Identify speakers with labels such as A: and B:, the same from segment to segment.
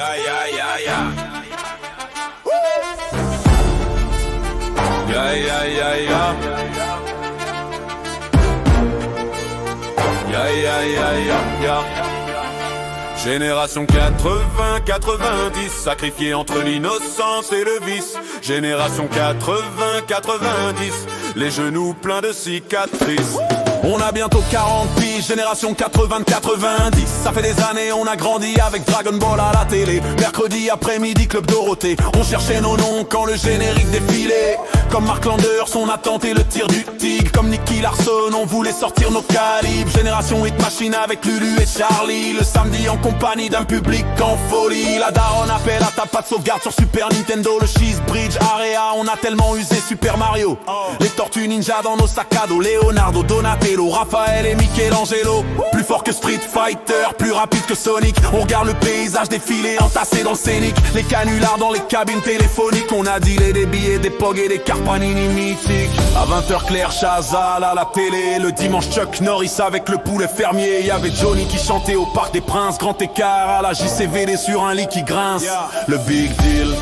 A: Yeah, yeah, yeah, yeah. Yeah, yeah, yeah, yeah. Yeah, yeah, yeah, yeah, yeah. Génération 80, 90, sacrifiée entre l'innocence et le vice. Génération 80, 90, les genoux pleins de cicatrices. On a bientôt 40 piges, génération 80-90. Ça fait des années, on a grandi avec Dragon Ball à la télé. Mercredi après-midi, Club Dorothée. On cherchait nos noms quand le générique défilait. Comme Mark Landers, on a tenté le tir du tigre. Comme Nicky Larson, on voulait sortir nos calibres. Génération Hit Machine avec Lulu et Charlie. Le samedi en compagnie d'un public en folie. La daronne appelle à ta pas de sauvegarde sur Super Nintendo. Le Cheese Bridge Area, on a tellement usé Super Mario. Les Tortues Ninja dans nos sacs à dos. Leonardo, Donatello, Raphaël et Michelangelo. Plus fort que Street Fighter, plus rapide que Sonic. On regarde le paysage défiler entassé dans le scénic. Les canulars dans les cabines téléphoniques. On a dealé des billets, des pogs et des carpanini mythiques. À 20h Claire Chazal à la télé. Le dimanche Chuck Norris avec le poulet fermier. Y'avait Johnny qui chantait au Parc des Princes. Grand écart à la JCVD sur un lit qui grince. Le big deal,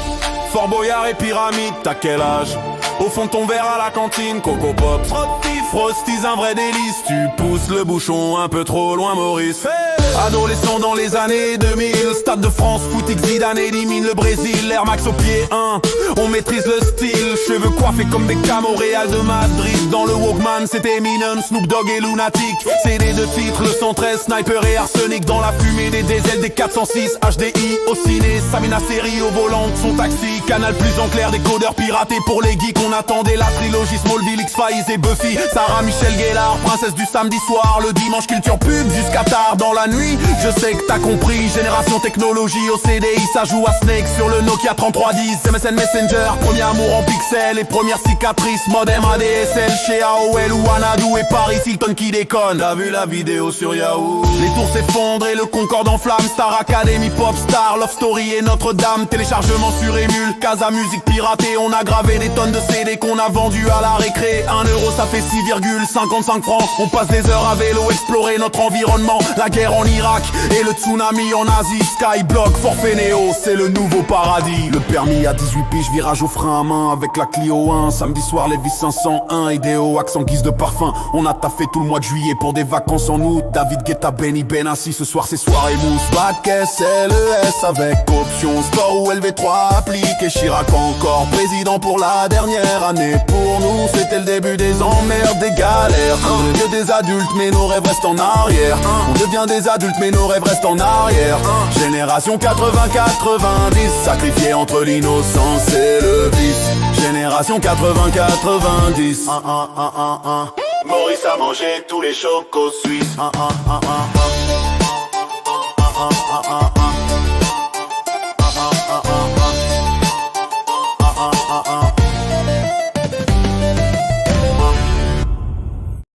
A: Fort Boyard et Pyramide. T'as quel âge? Au fond de ton verre à la cantine, Coco Pop, Frosties, un vrai délice. Tu pousses le bouchon un peu trop loin, Maurice. Adolescent dans les années 2000, Stade de France, footing Zidane élimine le Brésil. Air Max au pied 1, on maîtrise le style. Cheveux coiffés comme Beckham au Real de Madrid. Dans le Walkman, c'était Eminem, Snoop Dogg et Lunatic. CD de titre, le 113, Sniper et Arsenic. Dans la fumée des DSL, des 406, HDI au ciné. Samina Seri au volant de son taxi. Canal plus en clair, décodeur piraté pour les geeks. On attendait la trilogie Smallville, X-Files et Buffy. Sarah Michelle Gellar, princesse du samedi soir. Le dimanche culture pub jusqu'à tard dans la nuit. Je sais que t'as compris, génération technologie au CDI, ça joue à Snake sur le Nokia 3310. MSN Messenger, premier amour en pixel et première cicatrice. Modem ADSL chez AOL ou Anadou et Paris Hilton qui déconne. T'as vu la vidéo sur Yahoo? Les tours s'effondrent et le Concorde en flamme. Star Academy, Popstar, Love Story et Notre-Dame. Téléchargement sur Emule, Casa Musique piratée. On a gravé des tonnes de CD qu'on a vendu à la récré. 1 euro ça fait 6,55 francs. On passe des heures à vélo, explorer notre environnement. La guerre en Irak et le tsunami en Asie. Skyblock, forfait Néo, c'est le nouveau paradis. Le permis à 18 piges, virage au frein à main avec la Clio 1. Samedi soir, Lévis 501, Idéo, Axe en guise de parfum. On a taffé tout le mois de juillet pour des vacances en août. David Guetta, Benny Benassi, ce soir c'est soirée mousse. Bac SLES avec option sport ou LV3 appliqué. Chirac encore président pour la dernière année. Pour nous, c'était le début des emmerdes, des galères. On devient des adultes, mais nos rêves restent en arrière. On devient des adultes, mais nos rêves restent en arrière. Génération 80-90, sacrifiée entre l'innocence et le vice. Génération 80-90. Maurice a mangé tous les chocos suisses.